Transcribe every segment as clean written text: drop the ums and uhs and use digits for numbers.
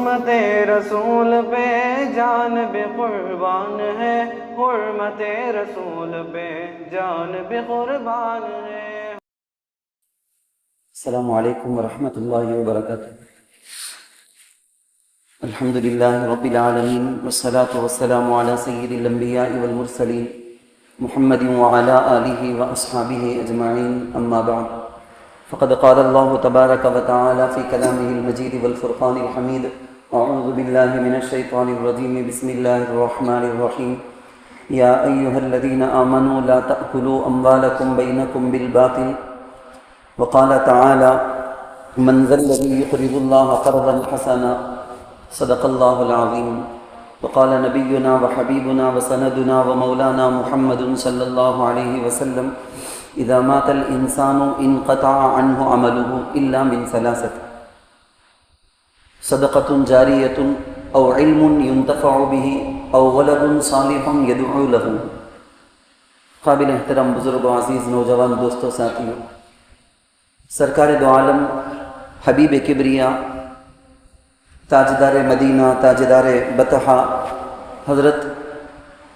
حرمت رسول پہ جان بھی قربان ہے، حرمت رسول پہ جان بھی قربان ہے۔ السلام علیکم ورحمۃ اللہ وبرکاتہ۔ الحمد للہ رب العالمین والصلاة والسلام علی سید الانبیاء والمرسلین محمد وعلی آلہ واصحابہ اجمعین، اما بعد فقد قال اللہ تبارک وتعالی فی کلامہ المجید والفرقان الحمید، اعوذ باللہ من الشیطان الرجیم، بسم اللہ الرحمن الرحیم، یا ایہا الذین آمنوا لا تأکلوا اموالکم بینکم بالباطل، وقال تعالی من ذا الذی یقرض اللہ قرضا حسنا، صدق اللہ العظیم۔ وقال نبینا وحبیبنا وسندنا ومولانا محمد صلی اللہ علیہ وسلم، اذا مات الانسان انقطع عنہ عمله الا من ثلاثة: صدقۃ جاریۃ او علم ينتفع به او ولد صالح يدعو له۔ قابل احترام بزرگ و عزیز نوجوان دوستوں ساتھیوں، سرکار دو عالم حبیب کبریا، تاجدار مدینہ، تاجدار بطحہ، حضرت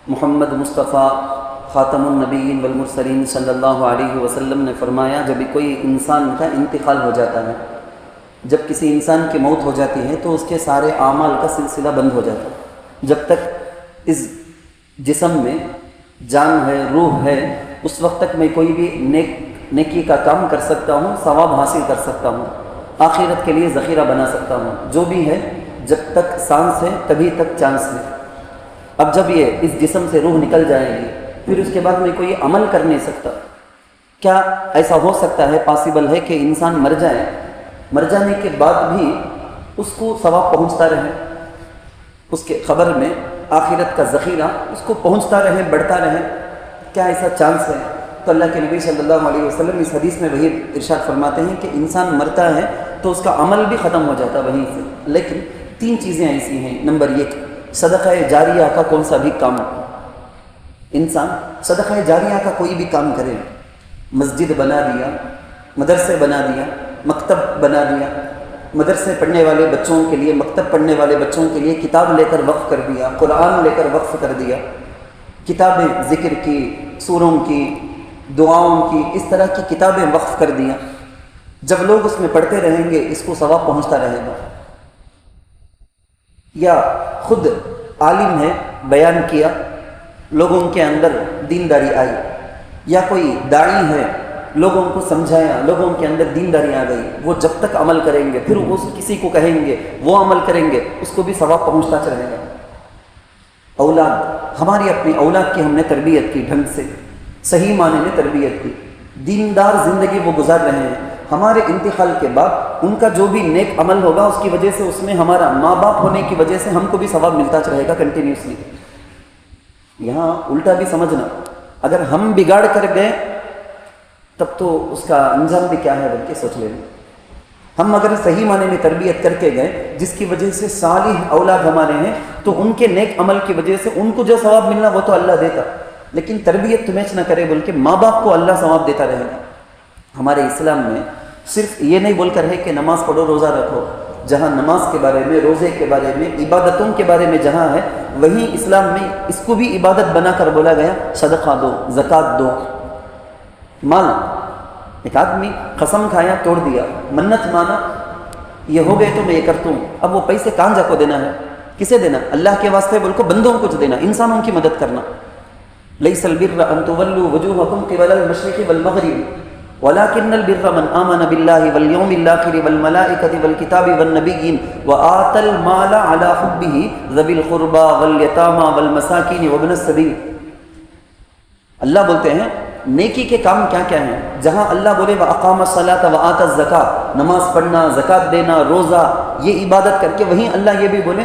محمد مصطفیٰ خاتم النبیین والمرسلین صلی اللہ علیہ وسلم نے فرمایا، جب کوئی انسان کا انتقال ہو جاتا ہے، جب کسی انسان کی موت ہو جاتی ہے تو اس کے سارے اعمال کا سلسلہ بند ہو جاتا ہے۔ جب تک اس جسم میں جان ہے، روح ہے، اس وقت تک میں کوئی بھی نیکی کا کام کر سکتا ہوں، ثواب حاصل کر سکتا ہوں، آخرت کے لیے ذخیرہ بنا سکتا ہوں، جو بھی ہے۔ جب تک سانس ہے تبھی تک چانس ہے۔ اب جب یہ اس جسم سے روح نکل جائے گی، پھر اس کے بعد میں کوئی عمل کر نہیں سکتا۔ کیا ایسا ہو سکتا ہے، پاسبل ہے کہ انسان مر جائے، مر جانے کے بعد بھی اس کو ثواب پہنچتا رہے، اس کے خبر میں آخرت کا ذخیرہ اس کو پہنچتا رہے، بڑھتا رہے؟ کیا ایسا چانس ہے؟ تو اللہ کے نبی صلی اللہ علیہ وسلم اس حدیث میں وہی ارشاد فرماتے ہیں کہ انسان مرتا ہے تو اس کا عمل بھی ختم ہو جاتا ہے وہیں سے۔ لیکن تین چیزیں ایسی ہیں۔ نمبر ایک، صدقہ جاریہ کا کون سا بھی کام، انسان صدقہ جاریہ کا کوئی بھی کام کرے، مسجد بنا دیا، مدرسے بنا دیا، مکتب بنا دیا، مدرسے پڑھنے والے بچوں کے لیے، مکتب پڑھنے والے بچوں کے لیے کتاب لے کر وقف کر دیا، قرآن لے کر وقف کر دیا، کتابیں ذکر کی، سوروں کی، دعاؤں کی، اس طرح کی کتابیں وقف کر دیا۔ جب لوگ اس میں پڑھتے رہیں گے اس کو ثواب پہنچتا رہے گا۔ یا خود عالم ہے، بیان کیا، لوگوں کے اندر دینداری آئی، یا کوئی داعی ہے، لوگوں کو سمجھایا، لوگوں کے اندر دینداری آ گئی، وہ جب تک عمل کریں گے، پھر اس کسی کو کہیں گے، وہ عمل کریں گے، اس کو بھی ثواب پہنچتا رہے گا۔ اولاد، ہماری اپنی اولاد کی ہم نے تربیت کی، ڈھنگ سے صحیح معنی میں تربیت کی، دیندار زندگی وہ گزار رہے ہیں۔ ہمارے انتقال کے بعد ان کا جو بھی نیک عمل ہوگا اس کی وجہ سے، اس میں ہمارا ماں باپ ہونے کی وجہ سے ہم کو بھی ثواب ملتا رہے گا کنٹینیوسلی۔ یہاں الٹا بھی سمجھنا، اگر ہم بگاڑ کر گئے تب تو اس کا انجام بھی کیا ہے بلکہ سوچ لینا۔ ہم اگر صحیح معنی میں تربیت کر کے گئے، جس کی وجہ سے صالح اولاد ہمارے ہیں، تو ان کے نیک عمل کی وجہ سے ان کو جو ثواب ملنا وہ تو اللہ دیتا، لیکن تربیت تو میچ نہ کرے بلکہ ماں باپ کو اللہ ثواب دیتا رہے گا۔ ہمارے اسلام میں صرف یہ نہیں بول کر ہے کہ نماز پڑھو، روزہ رکھو، جہاں نماز کے بارے میں، روزے کے بارے میں، عبادتوں کے بارے میں جہاں ہے، وہیں اسلام میں اس کو بھی عبادت بنا کر بولا گیا، صدقہ دو، زکوٰۃ دو۔ مال، ایک آدمی قسم کھایا، توڑ دیا، منت مانا، یہ ہو گئے تو میں یہ کرتا ہوں، اب وہ پیسے کہاں کو دینا ہے، کسے دینا؟ اللہ کے واسطے بول کو بندوں کو دینا، انسانوں کی مدد کرنا۔ لیس البر ان تولوا وجوہکم قبل المشرق والمغرب ولكن البر من آمن بالله واليوم الآخر والملائكة والكتاب والنبيين وآتى المال على حبه ذوي القربى واليتامى والمساكين وابن السبيل۔ اللہ بولتے ہیں نیکی کے کام کیا کیا ہیں، جہاں اللہ بولے وَأَقَامَ الصَّلَاةَ وَآتَى الزَّكَاةَ، نماز پڑھنا، زکوٰۃ دینا، روزہ، یہ عبادت کر کے، وہیں اللہ یہ بھی بولے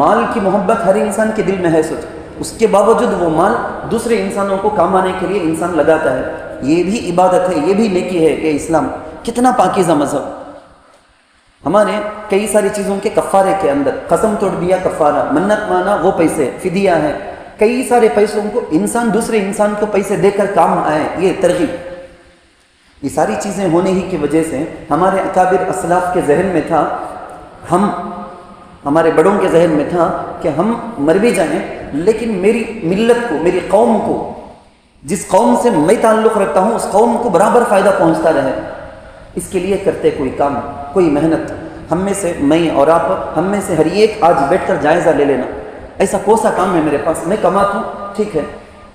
مال کی محبت ہر انسان کے دل میں ہے، سوچ اس کے باوجود وہ مال دوسرے انسانوں کو کام آنے کے لیے انسان لگاتا ہے، یہ بھی عبادت ہے، یہ بھی نیکی ہے۔ کہ اسلام کتنا پاکیزہ مذہب۔ ہمارے کئی ساری چیزوں کے کفارے کے اندر، قسم توڑ دیا کفارہ، منت مانا وہ پیسے، فدیہ ہے، کئی سارے پیسوں کو انسان دوسرے انسان کو پیسے دے کر کام آئے، یہ ترغیب۔ یہ ساری چیزیں ہونے ہی کی وجہ سے ہمارے اکابر اسلاف کے ذہن میں تھا، ہم ہمارے بڑوں کے ذہن میں تھا کہ ہم مر بھی جائیں لیکن میری ملت کو، میری قوم کو، جس قوم سے میں تعلق رکھتا ہوں اس قوم کو برابر فائدہ پہنچتا رہے، اس کے لیے کرتے کوئی کام، کوئی محنت۔ ہم میں سے، میں اور آپ، ہم میں سے ہر ایک آج بیٹھ کر جائزہ لے لینا، ایسا کون سا کام ہے میرے پاس؟ میں کماتا ہوں، ٹھیک ہے،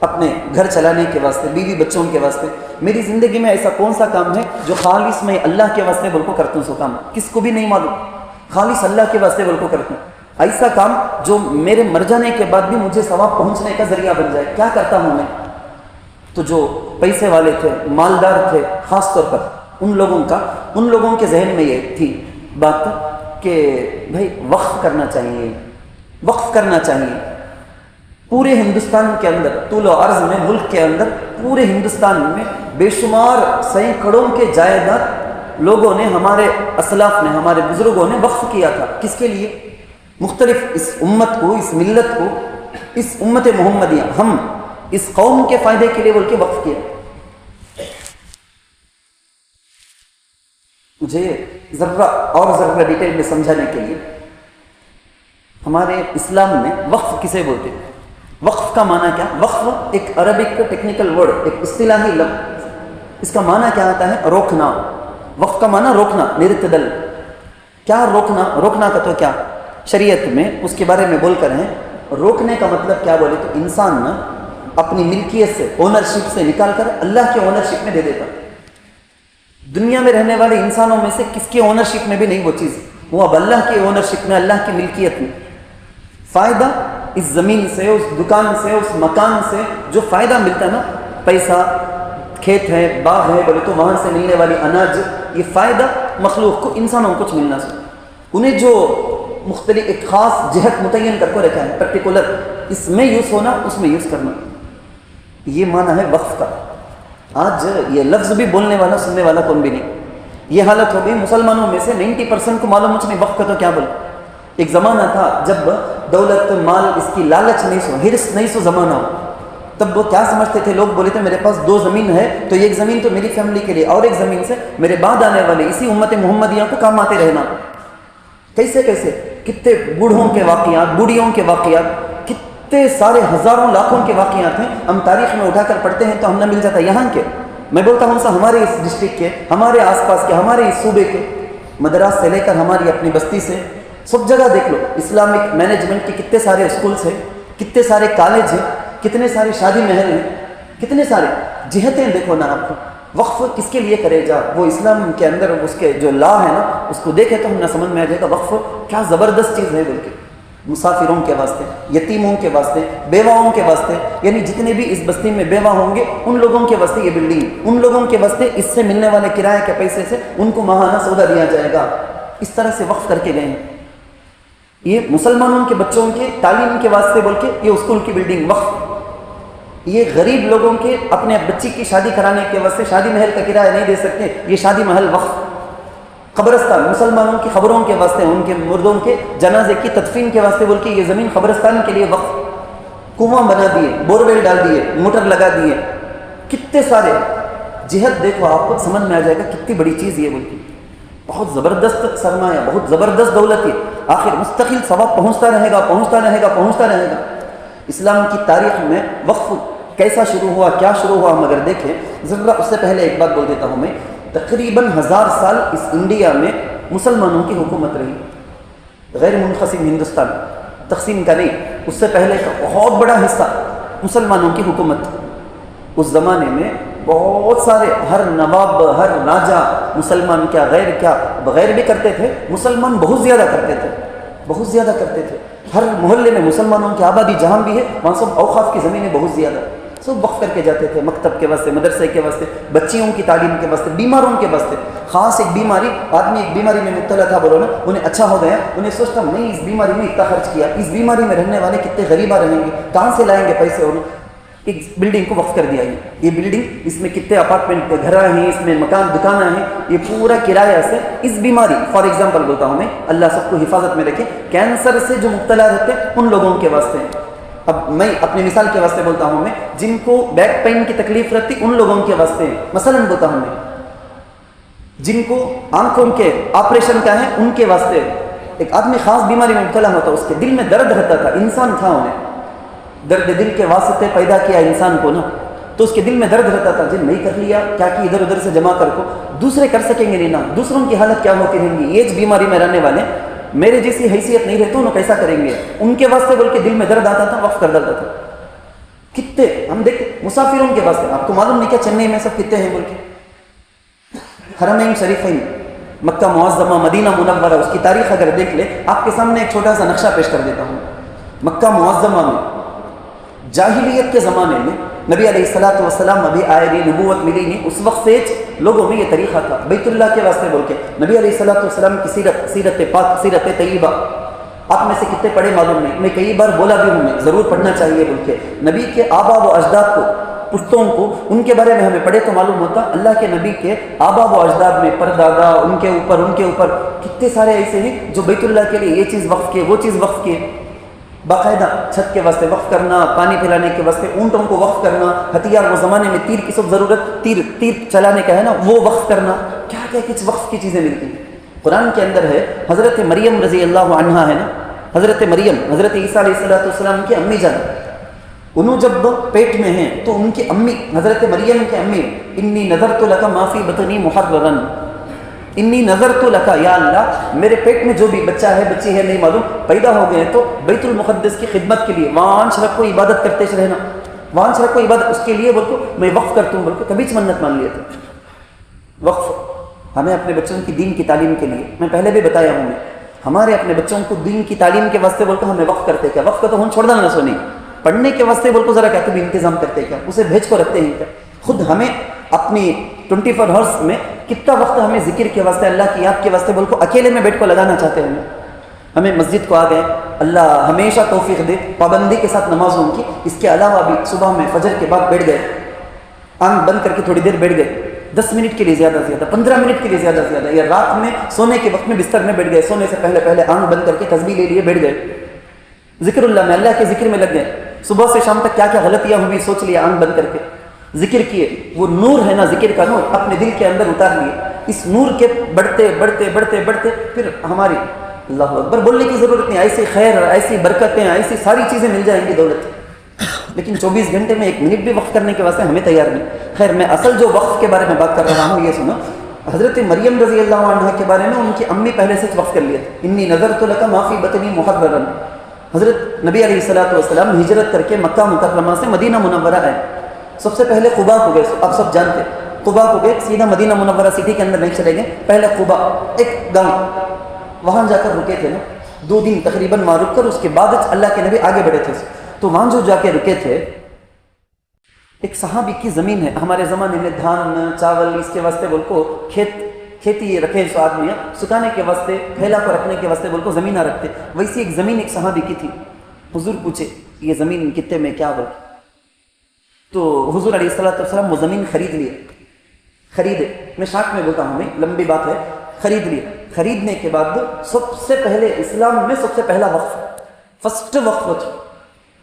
اپنے گھر چلانے کے واسطے، بیوی بچوں کے واسطے۔ میری زندگی میں ایسا کون سا کام ہے جو خالص میں اللہ کے واسطے بول کو کرتا ہوں؟ سو کام کس کو بھی نہیں معلوم، خالص اللہ کے واسطے بول کو کرتا ہوں۔ ایسا کام جو میرے مر جانے کے بعد بھی مجھے ثواب پہنچنے کا ذریعہ بن جائے، کیا کرتا ہوں میں؟ تو جو پیسے والے تھے، مالدار تھے، خاص طور پر ان لوگوں کے ذہن میں یہ تھی بات کہ بھائی وقف کرنا چاہیے، وقف کرنا چاہیے۔ پورے ہندوستان کے اندر، طول و عرض میں، ملک کے اندر، پورے ہندوستان میں بے شمار سینکڑوں کے جائیداد لوگوں نے، ہمارے اسلاف نے، ہمارے بزرگوں نے وقف کیا تھا۔ کس کے لیے؟ مختلف اس امت کو، اس ملت کو، اس امت محمدیہ، ہم اس قوم کے فائدے کے لیے بول کے وقف کیا۔ مجھے ذرا ڈیٹیل میں سمجھانے کے لیے، ہمارے اسلام میں وقف کسے بولتے ہیں؟ وقف کا معنی کیا؟ وقف ایک عربک ٹیکنیکل ورڈ، ایک اصطلاحی لفظ، اس کا معنی کیا آتا ہے؟ روکنا۔ وقف کا معنی روکنا، نرتدل۔ کیا روکنا؟ روکنا کا تو کیا شریعت میں اس کے بارے میں بول کر ہیں، روکنے کا مطلب کیا بولے تو انسان نا اپنی ملکیت سے، اونرشپ سے نکال کر اللہ کے اونرشپ میں دے دیتا۔ دنیا میں رہنے والے انسانوں میں سے کس کی اونرشپ میں بھی نہیں وہ چیز، وہ اب اللہ کی اونرشپ میں، اللہ کی ملکیت میں۔ فائدہ اس زمین سے، اس دکان سے، اس مکان سے جو فائدہ ملتا ہے نا، پیسہ، کھیت ہے، باغ ہے بولے تو وہاں سے ملنے والی اناج، یہ فائدہ مخلوق کو، انسانوں کو کچھ ملنا چاہیے۔ انہیں جو مختلف ایک خاص جہت متعین کر کو رکھا ہے، پرٹیکولر، اس میں یوز ہونا، اس میں یوز کرنا، یہ معنی ہے وقف کا۔ آج یہ لفظ بھی بولنے والا، سننے والا کون بھی نہیں۔ یہ حالت ہو گئی مسلمانوں میں سے 90% کو معلوم مجھ نہیں وقف کا تو کیا بولے۔ ایک زمانہ تھا جب دولت، مال، اس کی لالچ نہیں سو، ہرس نہیں سو زمانہ ہو، تب وہ کیا سمجھتے تھے لوگ؟ بولے تھے میرے پاس 2 زمین ہے تو ایک زمین تو میری فیملی کے لیے، اور ایک زمین سے میرے بعد آنے والے اسی امت محمدیہ کو کام آتے رہنا۔ کیسے کیسے کتنے بوڑھوں کے واقعات، بوڑھیوں کے واقعات، کتنے سارے ہزاروں لاکھوں کے واقعات ہیں، ہم تاریخ میں اٹھا کر پڑھتے ہیں تو ہم نہ مل جاتا یہاں کے۔ میں بولتا ہوں ہمارے اس ڈسٹرکٹ کے، ہمارے آس پاس کے، ہمارے اس صوبے کے، مدراس سے لے کر ہماری اپنی بستی سے، سب جگہ دیکھ لو اسلامک مینجمنٹ کے کتنے سارے اسکولس ہیں، کتنے سارے کالج ہیں، کتنے سارے شادی محل ہیں، کتنے سارے جہتیں دیکھو نا آپ کو۔ وقف کس کے لیے کرے جا؟ وہ اسلام کے اندر اس کے جو لا ہے نا، اس کو دیکھے تو ہم نہ سمجھ میں آ جائے گا وقف کیا زبردست چیز ہے بول کے۔ مسافروں کے واسطے، یتیموں کے واسطے، بیواؤں کے واسطے، یعنی جتنے بھی اس بستی میں بیوہ ہوں گے ان لوگوں کے واسطے یہ بلڈنگ، ان لوگوں کے واسطے اس سے ملنے والے کرائے کے پیسے سے ان کو ماہانہ سودا دیا جائے گا۔ اس طرح سے وقف کر کے گئے ہیں۔ یہ مسلمانوں کے بچوں کے تعلیم کے واسطے بول کے یہ اسکول کی بلڈنگ وقف، یہ غریب لوگوں کے اپنے بچی کی شادی کرانے کے واسطے شادی محل کا کرایہ نہیں دے سکتے، یہ شادی محل وقف۔ قبرستان مسلمانوں کی خبروں کے واسطے، ان کے مردوں کے جنازے کی تدفین کے واسطے بول کے یہ زمین قبرستان کے لیے وقف۔ کنواں بنا دیے، بورویل ڈال دیے، موٹر لگا دیے، کتنے سارے جہت دیکھو آپ کو سمجھ میں آ جائے گا کتنی بڑی چیز یہ بول کے۔ بہت زبردست سرمایہ، بہت زبردست دولت ہے، آخر مستقل ثواب پہنچتا رہے گا، پہنچتا رہے گا، پہنچتا رہے گا۔ اسلام کی تاریخ میں وقف کیسا شروع ہوا، کیا شروع ہوا، مگر دیکھیں ذرا اس سے پہلے ایک بات بول دیتا ہوں میں۔ تقریباً 1000 سال اس انڈیا میں مسلمانوں کی حکومت رہی، غیر منقسم ہندوستان، تقسیم کا نہیں، اس سے پہلے کا بہت بڑا حصہ مسلمانوں کی حکومت۔ اس زمانے میں بہت سارے، ہر نواب، ہر راجہ مسلمان کیا غیر کیا بغیر بھی کرتے تھے، مسلمان بہت زیادہ کرتے تھے، بہت زیادہ کرتے تھے۔ ہر محلے میں مسلمانوں کی آبادی جہاں بھی ہے وہاں سب اوقاف کی زمینیں بہت زیادہ، سب وقف کر کے جاتے تھے، مکتب کے واسطے، مدرسے کے واسطے، بچیوں کی تعلیم کے واسطے، بیماروں کے واسطے۔ خاص ایک بیماری، آدمی ایک بیماری میں مبتلا تھا، بولو نا انہیں اچھا ہو گیا، انہیں سوچتا میں اس بیماری میں اتنا خرچ کیا، اس بیماری میں رہنے والے کتنے غریبہ رہیں گے، کہاں سے لائیں گے پیسے، انہوں ایک بلڈنگ کو وقف کر دیا۔ یہ بلڈنگ، اس میں کتنے اپارٹمنٹ کے گھر ہیں، اس میں مکان دکانیں ہیں، یہ پورا کرایہ سے اس بیماری، فار ایگزامپل بولتا ہوں میں، اللہ سب کو حفاظت میں رکھے، کینسر سے جو مبتلا رہتے ہیں ان لوگوں کے واسطے۔ اب میں اپنی مثال کے واسطے بولتا ہوں میں، جن کو بیک پین کی تکلیف رہتی ان لوگوں کے واسطے مثلا بولتا ہوں میں، جن کو آنکھوں کے آپریشن کا ہے ان کے واسطے، ایک آدمی خاص بیماری میں مبتلا ہوتا، اس کے دل میں درد رہتا تھا، انسان تھا، انہیں درد دل کے واسطے پیدا کیا انسان کو نا، تو اس کے دل میں درد رہتا تھا، جن نہیں کر لیا کیا کہ ادھر ادھر سے جمع کر کو دوسرے کر سکیں گے نہیں نا، دوسروں کی حالت کیا ہوتی رہیں گی، یہ بیماری میں رہنے والے میرے جیسی حیثیت نہیں رہتی، انہوں کیسا کریں گے، ان کے واسطے بول کے دل میں درد آتا تھا، وقف کر دیتا تھا. کتنے ہم دیکھتے مسافروں کے واسطے، آپ کو معلوم نہیں کیا چنئی میں سب کتنے ہیں بول کے، حرمین شریفین مکہ معظمہ مدینہ منورہ، اس کی تاریخ اگر دیکھ لے، آپ کے سامنے ایک چھوٹا سا نقشہ پیش کر دیتا ہوں. مکہ معظمہ میں جاہلیت کے زمانے میں نبی علیہ الصلوۃ والسلام ابھی آئے نہیں، نبوت ملی نہیں، اس وقت سے لوگوں میں یہ طریقہ تھا بیت اللہ کے واسطے بول کے نبی علیہ الصلوۃ والسلام کی سیرت پاک، سیرت طیبہ آپ میں سے کتنے پڑھے معلوم نہیں، میں کئی بار بولا بھی ہوں، میں ضرور پڑھنا چاہیے بول کے. نبی کے آبا و اجداد کو، پشتوں کو، ان کے بارے میں ہمیں پڑھے تو معلوم ہوتا اللہ کے نبی کے آبا و اجداد میں پردادا، ان کے اوپر کتنے سارے ایسے ہیں جو بیت اللہ کے لیے یہ چیز وقف کیے، وہ چیز وقف کیے، باقاعدہ چھت کے واسطے وقف کرنا، پانی پلانے کے واسطے اونٹوں کو وقف کرنا، ہتھیار وہ زمانے میں تیر کی سب ضرورت، تیر چلانے کا ہے نا، وہ وقف کرنا، کیا کیا کچھ وقف کی چیزیں ملتی ہیں. قرآن کے اندر ہے حضرت مریم رضی اللہ عنہا ہے نا، حضرت مریم حضرت عیسیٰ علیہ السلام کی امی جان، انہوں جب پیٹ میں ہیں تو ان کی امی حضرت مریم کی امی، انی نذرت لک ما فی بطنی محررا، انی نذرت لک، یا اللہ میرے پیٹ میں جو بھی بچہ ہے بچی ہے نہیں معلوم پیدا ہو گئے ہیں تو بیت المقدس کی خدمت کے لیے وہاں شرک کو عبادت کرتے رہنا، وہاں شرک کو عبادت اس کے لیے بول کو میں وقف کرتا ہوں بول کے کبھی منت مان لیا تھا. وقف ہمیں اپنے بچوں کی دین کی تعلیم کے لیے، میں پہلے بھی بتایا ہوں، میں ہمارے اپنے بچوں کو دین کی تعلیم کے واسطے بول کر ہمیں وقف کرتے کیا، وقف کا تو ہم چھوڑ دینا سونی، پڑھنے کے واسطے بول کو ذرا کیا بھی انتظام کرتے کیا، اسے بھیج کو رکھتے ہیں کیا. خود ہمیں اپنی 24 ہارس میں کتنا وقت ہمیں ذکر کے واسطے، اللہ کی یاد کے واسطے بول کو اکیلے میں بیٹھ کو لگانا چاہتے ہیں. ہمیں مسجد کو آ گئے، اللہ ہمیشہ توفیق دے پابندی کے ساتھ نمازوں کی، اس کے علاوہ بھی صبح میں فجر کے بعد بیٹھ گئے، آنکھ بند کر کے تھوڑی دیر بیٹھ گئے، 10 منٹ کے لیے زیادہ سے زیادہ، 15 منٹ کے لیے زیادہ سے زیادہ، یا رات میں سونے کے وقت میں بستر میں بیٹھ گئے، سونے سے پہلے آنکھ بند کر کے تسبیح لے لیے بیٹھ گئے، ذکر اللہ میں اللہ کے ذکر میں لگ گئے. صبح سے شام تک کیا کیا غلطیاں ہوئی سوچ لیا، آنکھ بند کر کے ذکر کیے، وہ نور ہے نا ذکر کا نور اپنے دل کے اندر اتار لیے. اس نور کے بڑھتے پھر ہماری اللہ اکبر بولنے کی ضرورت نہیں، ایسی خیر، ایسی برکتیں، ایسی ساری چیزیں مل جائیں گی دولت. لیکن 24 گھنٹے میں 1 منٹ بھی وقف کرنے کے واسطے ہمیں تیار نہیں. خیر میں اصل جو وقف کے بارے میں بات کر رہا ہوں یہ سنو، حضرت مریم رضی اللہ عنہ کے بارے میں ان کی امی پہلے سے وقف کر لیے تھے، انی نذرت لک ما فی بطنی محررا. حضرت نبی علیہ الصلوۃ والسلام ہجرت کر کے مکہ مکرمہ سے مدینہ منورہ آئے. سب سے پہلے قباء کو گئے، آپ سب جانتے قباء کو گئے، سیدھا مدینہ منورہ سٹی کے اندر نہیں چلے گئے، پہلے قباء ایک گاؤں وہاں جا کر رکے تھے نا، 2 دن تقریباً وہاں رک کر اس کے بعد اللہ کے نبی آگے بڑھے تھے. تو وہاں جو جا کے رکے تھے، ایک صحابی کی زمین ہے، ہمارے زمانے میں دھان چاول اس کے واسطے بول کو کھیتی رکھے سو آدمی سکھانے کے واسطے، پھیلا کو رکھنے کے واسطے بول کو زمینہ رکھتے، ویسی ایک زمین ایک صحابی کی تھی. حضور پوچھے یہ زمین کتنے میں کیا بول، تو حضور علیہ الصلوۃ والسلام وہ زمین خریدے. میں شاک میں بولتا ہوں، میں لمبی بات ہے، خرید لیے. خریدنے کے بعد سب سے پہلے اسلام میں سب سے پہلا وقف، فرسٹ وقف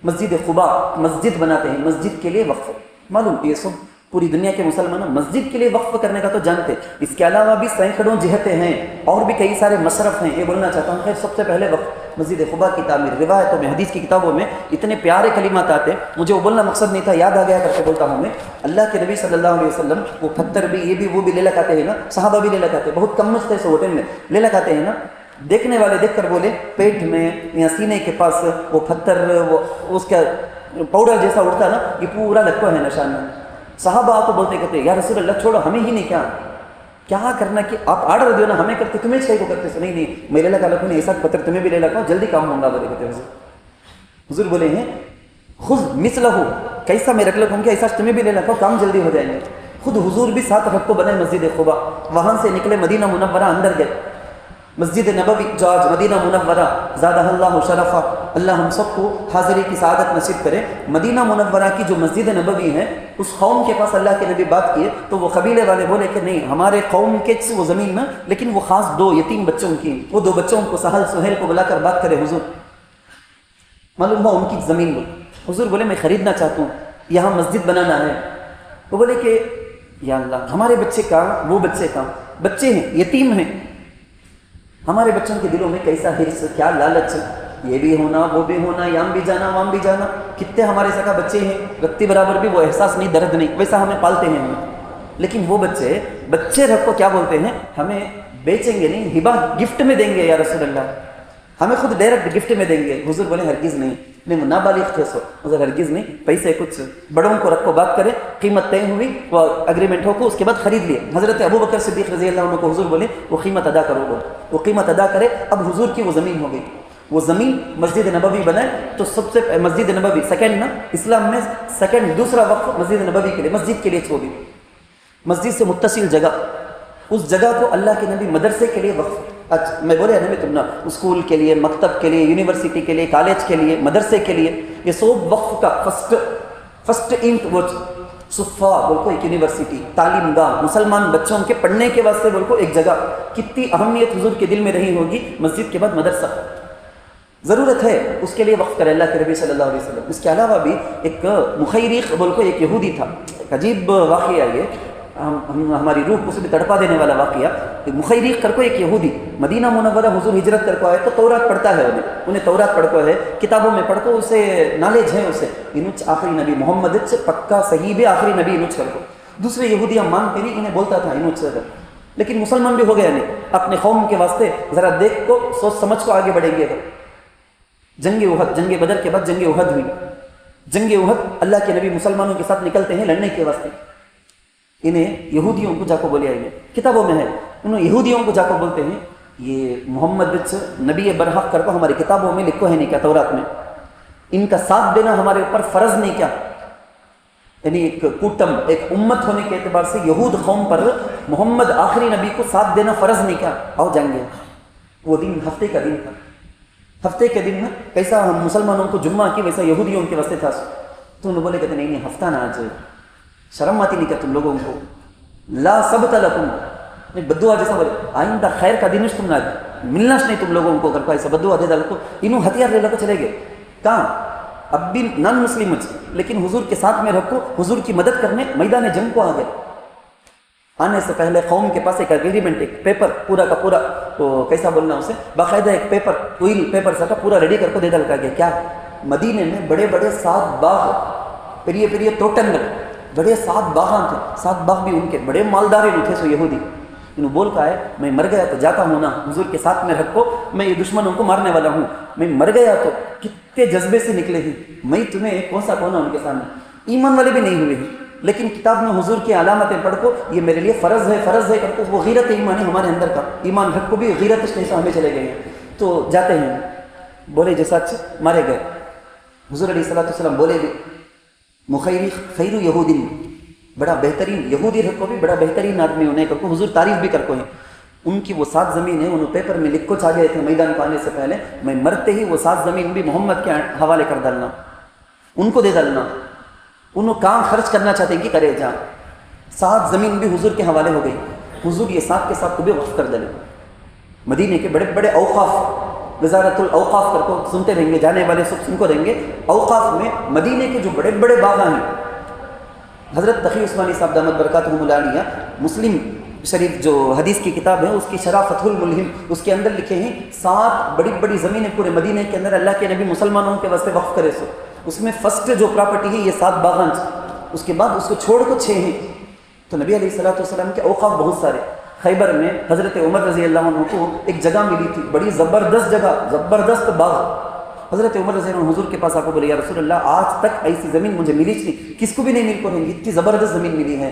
مسجد قباء، مسجد بناتے ہیں، مسجد کے لیے وقف. معلوم یہ سب پوری دنیا کے مسلمان مسجد کے لیے وقف کرنے کا تو جانتے، اس کے علاوہ بھی سینکڑوں جہتیں ہیں اور بھی کئی سارے مصرف ہیں، یہ بولنا چاہتا ہوں. خیر سب سے پہلے وقف مسجد قباء کی تعمیر. روایتوں میں حدیث کی کتابوں میں اتنے پیارے کلمات آتے، مجھے وہ بولنا مقصد نہیں تھا، یاد آ گیا کر کے بولتا ہوں میں. اللہ کے نبی صلی اللہ علیہ وسلم وہ پتھر بھی یہ بھی وہ بھی لے لگاتے ہیں نا، صحابہ بھی لے لگاتے، بہت کم مجھ سے ہوٹل میں لے لگاتے ہیں نا. دیکھنے والے دیکھ کر بولے پیٹ میں یا سینے کے پاس وہ پتھر، وہ اس کا پاؤڈر جیسا اٹھتا نا، یہ پورا لگتا ہے نشان. صحابہ آپ کو بولتے کہتے یا رسول اللہ چھوڑو ہمیں ہی نہیں، کیا کرنا کہ آپ آرڈر دو نا، ہمیں کرتے تمہیں چاہیے کو کرتے. نہیں میں لے لگا لکھوں نہیں، ایسا پتھر تمہیں بھی لے لگاؤ، جلدی کام ہوگا بولے کہتے. حضور بولے ہیں خود مثلہ کیسا میں رکھ لکھوں کہ ایسا تمہیں بھی لے لگاؤ، کام جلدی ہو جائیں گے. خود حضور بھی 7 رکعت کو بنے مسجد قباء، وہاں سے نکلے مدینہ منورہ اندر گئے. مسجد نبوی جو آج مدینہ منورہ زادہ اللہ شرفا، اللہ ہم سب کو حاضری کی سعادت نصیب کرے. مدینہ منورہ کی جو مسجد نبوی ہے اس قوم کے پاس اللہ کے نبی بات کیے تو وہ قبیلے والے بولے کہ نہیں ہمارے قوم کے وہ زمین میں، لیکن وہ خاص 2 یتیم بچوں کی، وہ 2 بچوں کو سہل سہیل کو بلا کر بات کرے. حضور معلوم ہوا ان کی زمین کو. حضور بولے میں خریدنا چاہتا ہوں، یہاں مسجد بنانا ہے. وہ بولے کہ یا اللہ ہمارے بچے کہاں، وہ بچے کہاں، بچے ہیں یتیم ہیں. ہمارے بچوں کے دلوں میں کیسا حرص، کیا لالچ، یہ بھی ہونا وہ بھی ہونا، یام بھی جانا وام بھی جانا. کتنے ہمارے سکا بچے ہیں رتی برابر بھی وہ احساس نہیں، درد نہیں، ویسا ہمیں پالتے ہیں ہم. لیکن وہ بچے رب کو کیا بولتے ہیں، ہمیں بیچیں گے نہیں، ہبہ گفٹ میں دیں گے یا رسول اللہ، ہمیں خود ڈائریکٹ گفٹ میں دیں گے. حضور بولے ہرگز نہیں، وہ نابالغ تھے سو حضور ہرگز نہیں. پیسے کچھ بڑوں کو رکھو، بات کرے، قیمت طے ہوئی، وہ اگریمنٹ ہو کو اس کے بعد خرید لیے. حضرت ابو بکر صدیق رضی اللہ عنہ کو حضور بولے وہ قیمت ادا کرو گے، وہ قیمت ادا کرے. اب حضور کی وہ زمین ہو گئی، وہ زمین مسجد نبوی بنائے. تو سب سے مسجد نبوی سیکنڈ نا، اسلام میں سیکنڈ دوسرا وقف مسجد نبوی کے لیے، مسجد کے لیے چھوڑ دی. مسجد سے متصل جگہ، اس جگہ کو اللہ کے نبی مدرسے کے لیے وقف. اچھا میں بولے نا تم نا، اسکول کے لیے، مکتب کے لیے، یونیورسٹی کے لیے، کالج کے لیے، مدرسے کے لیے، یہ سب وقف کا فرسٹ انٹ وہ صفا بول کو ایک یونیورسٹی، تعلیم گاہ، مسلمان بچوں کے پڑھنے کے واسطے بول کو ایک جگہ. کتنی اہمیت حضور کے دل میں رہی ہوگی. مسجد کے بعد مدرسہ ضرورت ہے، اس کے لیے وقف کرے اللہ کے نبی صلی اللہ علیہ وسلم. اس کے علاوہ بھی ایک مخیریق بول کو ایک یہودی تھا، ایک عجیب واقعہ یہ، ہماری روح کو سے بھی تڑپا دینے والا واقعہ. مخیریق کر کو ایک یہودی مدینہ منورہ حضور ہجرت کر کو آئے تو تورات پڑھتا ہے، انہیں تورات پڑھ کو ہے، کتابوں میں پڑھ کو اسے نالج ہے، اسے انچ آخری نبی محمد سے پکا صحیح آخری نبی انچ کر کو. دوسرے یہودی ہم مانتے نہیں، انہیں بولتا تھا انچ، لیکن مسلمان بھی ہو گیا نہیں. اپنے قوم کے واسطے ذرا دیکھ کو سوچ سمجھ کو آگے بڑھیں گے. جنگ احد، جنگ بدر کے بعد جنگ احد ہوئی. جنگ احد اللہ کے نبی مسلمانوں کے ساتھ نکلتے ہیں لڑنے کے واسطے. انہیں یہودیوں کو جا کو بولے آئیے، کتابوں میں ہے، انہوں یہودیوں کو جا کو بولتے ہیں یہ محمد نبی برحق کر کو ہماری کتابوں میں لکھو ہے نہیں کیا، تورات میں، ان کا ساتھ دینا ہمارے اوپر فرض نہیں کیا. یعنی ایک کوٹم، ایک امت ہونے کے اعتبار سے یہود قوم پر محمد آخری نبی کو ساتھ دینا فرض نہیں کیا. آؤ جائیں گے. وہ دن ہفتے کا دن تھا، ہفتے کے دن میں کیسا ہم مسلمانوں کو جمعہ کی ویسا یہودیوں کے واسطے تھا. تو انہوں نے بولے کہتے نہیں ہفتہ نہ آج، شرم آتی نہیں کیا تم لوگوں کو، لا سبت لکم، بدعا جیسا بولے آئندہ خیر کا دن تم نہ ملنا نہیں تم لوگوں کو، کر کو ایسا بدعا دے ڈال کو. انہوں ہتھیار لے کر چلے گئے. کہاں؟ اب بھی نان مسلم، لیکن حضور کے ساتھ میں رکھو، حضور کی مدد کرنے میدان جنگ کو آ گئے. آنے سے پہلے قوم کے پاس ایک اگریمنٹ، ایک پیپر پورا کا پورا، تو کیسا بولنا اسے، باقاعدہ ایک پیپر، آئل پیپر سا پورا ریڈی کر کو دے ڈال کر گیا. کیا؟ مدینے میں بڑے بڑے 7 باغ، پریے پریے توٹن بڑے 7 باغاں تھے. 7 باغ بھی ان کے بڑے مالدار تھے. سو یہودی انہوں بول کا ہے میں مر گیا تو جاتا ہوں نا حضور کے ساتھ میں رکھو، میں یہ دشمنوں کو مارنے والا ہوں. میں مر گیا تو کتنے جذبے سے نکلے ہیں، میں تمہیں کون سا کونا ان کے سامنے. ایمان والے بھی نہیں ہوئے ہیں، لیکن کتاب میں حضور کی علامتیں پڑھ کو یہ میرے لیے فرض ہے فرض ہے کر کو وہ غیرت ایمان ہے ہمارے اندر کا. ایمان رکھ کو بھی غیرت اس سے ہمیں چلے گئے ہیں. تو جاتے ہیں، بولے جیسا مارے گئے. حضور علیہ الصلوۃ والسلام بولے بھی مخیریق خیر یہودی، بڑا بہترین یہودی رکھ کو بھی بڑا بہترین آدمی انہیں کر کو حضور تعریف بھی کر کو ہیں. ان کی وہ 7 زمین ہے، انہوں پیپر میں لکھ کو چاہ گئے تھے میدان کو آنے سے پہلے، میں مرتے ہی وہ 7 زمین بھی محمد کے حوالے کر ڈالنا، ان کو دے ڈالنا. انہوں کام خرچ کرنا چاہتے ہیں کہ کرے جا. 7 زمین بھی حضور کے حوالے ہو گئی. حضور یہ 7 کے 7 کو بھی وقف کر ڈالے. مدینے کے بڑے بڑے اوقاف، وزارت الاوقاف کر کو سنتے رہیں گے، جانے والے سب سن کو دیں گے. اوقاف میں مدینے کے جو بڑے بڑے باغاں ہیں، حضرت تقی عثمانی صاحب دامت برکاتہم العالیہ، مسلم شریف جو حدیث کی کتاب ہے اس کی شرح فتح الملہم، اس کے اندر لکھے ہیں 7 بڑی بڑی زمینیں پورے مدینے کے اندر اللہ کے نبی مسلمانوں کے واسطے وقف کرے. سو اس میں فرسٹ جو پراپرٹی ہے یہ 7 باغاں، اس کے بعد اس کو چھوڑ کو 6 ہیں. تو نبی علیہ الصلوۃ والسلام کے اوقاف بہت سارے. خیبر میں حضرت عمر رضی اللہ عنہ کو ایک جگہ ملی تھی، بڑی زبردست جگہ، زبردست باغ. حضرت عمر رضی اللہ عنہ حضور کے پاس آ کو بولے یا رسول اللہ آج تک ایسی زمین مجھے ملی تھی، کس کو بھی نہیں مل کو رہی، اتنی زبردست زمین ملی ہے،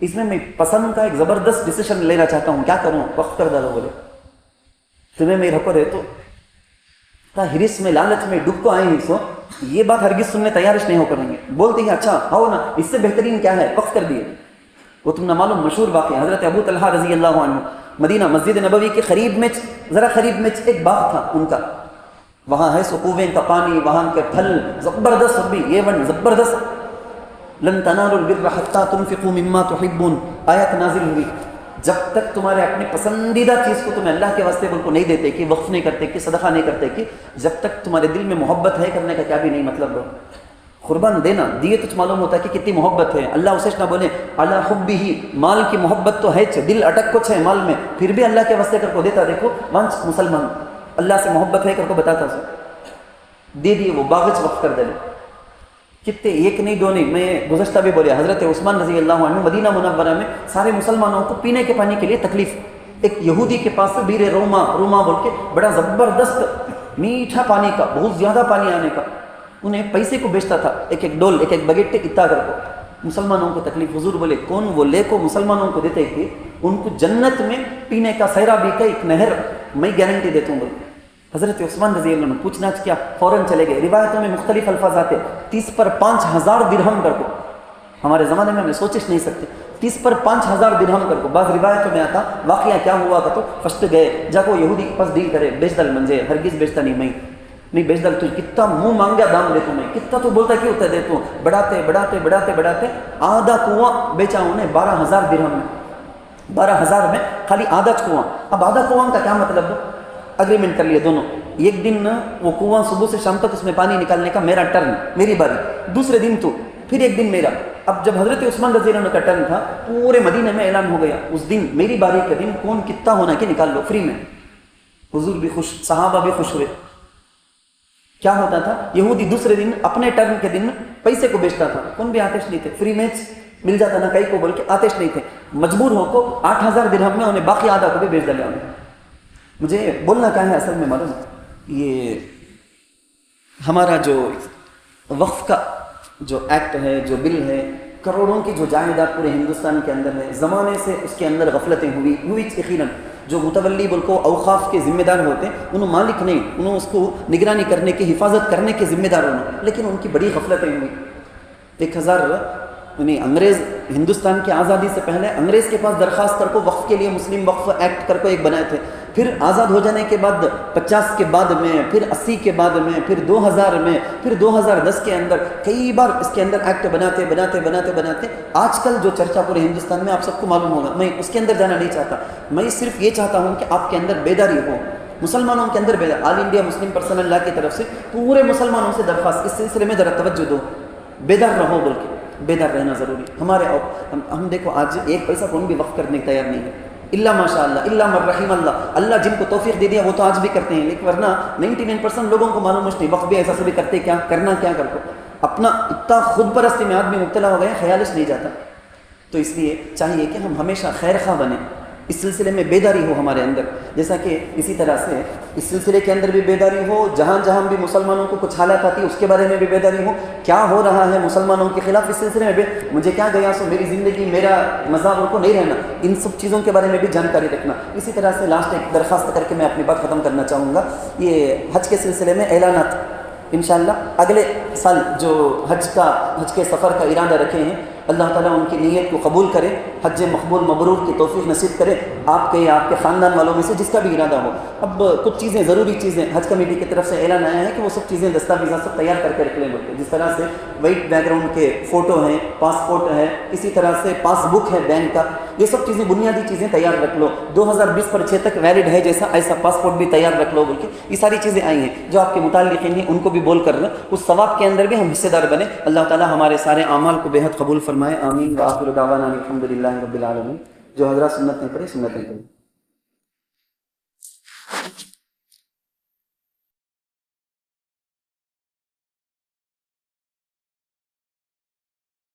اس میں پسند کا ایک زبردست ڈیسیشن لینا چاہتا ہوں، کیا کروں؟ وقف کر ڈالو. بولے تمہیں میں رکھو رہے تو ہرس میں لالچ میں ڈب کو آئے ہیں، سو یہ بات ہرگز سننے تیار نہیں ہو کریں گے. بولتے ہیں اچھا آؤ نا، اس سے بہترین کیا ہے، وقف کر دیے. وہ تم نہ معلوم مشہور واقعہ، حضرت ابو طلحہ رضی اللہ عنہ مدینہ مسجد نبوی کے قریب میں ذرا قریب میں ایک باغ تھا ان کا، وہاں ہے سکوویں کا پانی، وہاں کے پھل زبردست، بھی یہ ون زبردست. لن تنالوا البر حتى تنفقوا مما تحبون آیت نازل ہوئی. جب تک تمہارے اپنے پسندیدہ چیز کو تمہیں اللہ کے واسطے کو نہیں دیتے کہ وقف نہیں کرتے کہ صدقہ نہیں کرتے کہ جب تک تمہارے دل میں محبت ہے کرنے کا کیا بھی نہیں مطلب. قربان دینا دیے تو معلوم ہوتا ہے کہ کتنی محبت ہے. اللہ اسے نہ بولے اللہ حبی ہی مال کی محبت تو ہے دل اٹک کچھ ہے مال میں پھر بھی اللہ کے واسطے کر کو دیتا. دیکھو ونچ مسلمان اللہ سے محبت ہے کر کو بتاتا سو دے دیے وہ باغچ وقف کر دے کتنے ایک نہیں دو نہیں. میں گزشتہ بھی بولے حضرت عثمان رضی اللہ عنہ مدینہ منورہ میں سارے مسلمانوں کو پینے کے پانی کے لیے تکلیف. ایک یہودی کے پاس بیر روما بول کے بڑا زبردست میٹھا پانی کا بہت زیادہ پانی آنے کا انہیں پیسے کو بیچتا تھا ایک ایک ڈول ایک ایک بگیٹ اتنا کر کو. مسلمانوں کو تکلیف. حضور بولے کون وہ لے کو مسلمانوں کو دیتے کہ ان کو جنت میں پینے کا سیرابی کا ایک نہر میں گارنٹی دیتا ہوں بولے. حضرت عثمان رضی اللہ عنہ پوچھنا کیا فوراً چلے گئے. روایتوں میں مختلف الفاظ آتے 30 پر 5000 درہم کر کو. ہمارے زمانے میں ہمیں سوچ نہیں سکتے 30 پر 5000 درہم کر کو. بعض روایتوں میں آتا واقعہ کیا ہوا کا تو فسٹ گئے جا کو یہودی کے پاس ڈیل کرے بیچ دل منجے ہرگز بیچتا نہیں نہیں بیچ دل تو کتنا منہ مانگا دام دیتا ہوں میں کتنا تو بولتا کیوں ہوتا ہے دیتا ہوں. بڑھاتے آدھا کنواں بیچا انہیں 12000 درہم میں 12000 میں خالی آدھا کنواں. اب آدھا کنواں کا کیا مطلب ہو اگریمنٹ کر لیے دونوں. ایک دن وہ کنواں صبح سے شام تک اس میں پانی نکالنے کا میرا ٹرن میری باری دوسرے دن تو پھر ایک دن میرا. اب جب حضرت عثمان رضی اللہ عنہ کا ٹرن تھا پورے مدینے میں اعلان ہو گیا اس دن میری باری کے دن کون کتنا ہونا کہ نکال لو فری میں. حضور بھی خوش صحابہ بھی خوش ہوئے. کیا ہوتا تھا یہودی دوسرے دن اپنے ٹرن کے دن پیسے کو بیچتا تھا. کون بھی آتش نہیں تھے فری میں مل جاتا نا کئی کو بول کے آتش نہیں تھے مجبور ہو کو 8000 درہم میں انہیں باقی آدھا کو بھی بیچ ڈالے. مجھے بولنا کیا ہے اصل میں معلوم یہ ہمارا جو وقف کا جو ایکٹ ہے جو بل ہے کروڑوں کی جو جائیداد پورے ہندوستان کے اندر ہے زمانے سے اس کے اندر غفلتیں ہوئی یقیناً. جو متولی بول کو اوقاف کے ذمہ دار ہوتے ہیں انہوں مالک نہیں انہوں اس کو نگرانی کرنے کی حفاظت کرنے کے ذمہ دار ہونا لیکن ان کی بڑی غفلتیں ہوئی. 1000 انگریز ہندوستان کی آزادی سے پہلے انگریز کے پاس درخواست کر کو وقف کے لیے مسلم وقف ایکٹ کر کو ایک بنائے تھے. پھر آزاد ہو جانے کے بعد 50 کے بعد میں پھر 80 کے بعد میں پھر 2000 میں پھر 2010 کے اندر کئی بار اس کے اندر ایکٹ بناتے آج کل جو چرچا پورے ہندوستان میں آپ سب کو معلوم ہوگا. میں اس کے اندر جانا نہیں چاہتا. میں صرف یہ چاہتا ہوں کہ آپ کے اندر بیداری ہو مسلمانوں کے اندر بیداری. آل انڈیا مسلم پرسنل لا کی طرف سے پورے مسلمانوں سے درخواست اس سلسلے میں ذرا توجہ دو بیدار رہو بول کے. بیدار رہنا ضروری ہمارے. ہم دیکھو آج ایک پیسہ کون بھی وقف کرنے کو تیار نہیں ہے اللہ ماشاء اللہ اللہ من رحم اللہ جن کو توفیق دے دیا وہ تو آج بھی کرتے ہیں لیکن ورنہ 99% لوگوں کو معلوم نہیں وقف بھی ایسا سے بھی کرتے کیا کرنا کیا کر کو اپنا اتنا خود پرستی میں آدمی مبتلا ہو گیا خیالش نہیں جاتا. تو اس لیے چاہیے کہ ہم ہمیشہ خیر خواہ بنیں اس سلسلے میں بیداری ہو ہمارے اندر. جیسا کہ اسی طرح سے اس سلسلے کے اندر بھی بیداری ہو جہاں جہاں بھی مسلمانوں کو کچھ حالات آتی اس کے بارے میں بھی بیداری ہو کیا ہو رہا ہے مسلمانوں کے خلاف اس سلسلے میں بھی مجھے کیا گیا سو میری زندگی میرا مذہب کو نہیں رہنا ان سب چیزوں کے بارے میں بھی جانکاری رکھنا. اسی طرح سے لاسٹ ایک درخواست کر کے میں اپنی بات ختم کرنا چاہوں گا. یہ حج کے سلسلے میں اعلانات انشاءاللہ اگلے سال جو حج کے سفر کا ارادہ رکھے ہیں اللہ تعالیٰ ان کی نیت کو قبول کرے حج مقبول مبرور کی توفیق نصیب کرے آپ کے یا آپ کے خاندان والوں میں سے جس کا بھی ارادہ ہو. اب کچھ چیزیں ضروری چیزیں حج کمیٹی کی طرف سے اعلان آیا ہے کہ وہ سب چیزیں دستاویزات سب تیار کر کے رکھ لیں بولتے جس طرح سے وائٹ بیک گراؤنڈ کے فوٹو ہیں پاسپورٹ ہے اسی طرح سے پاس بک ہے بینک کا یہ سب چیزیں بنیادی چیزیں تیار رکھ لو. 2020 پر 6 تک ویلڈ ہے جیسا ایسا پاسپورٹ بھی تیار رکھ لو بول کے یہ ساری چیزیں آئی ہیں جو آپ کے متعلقین ہیں ان کو بھی بول کر اس ثواب کے اندر بھی ہم حصے دار بنے. اللہ تعالیٰ ہمارے سارے اعمال کو بے حد قبول فرمائے. آمین. وآخر دعوانا الحمد للہ رب العالمین. جو حضرات سنت نہیں پڑھی سنت نہیں پڑھی.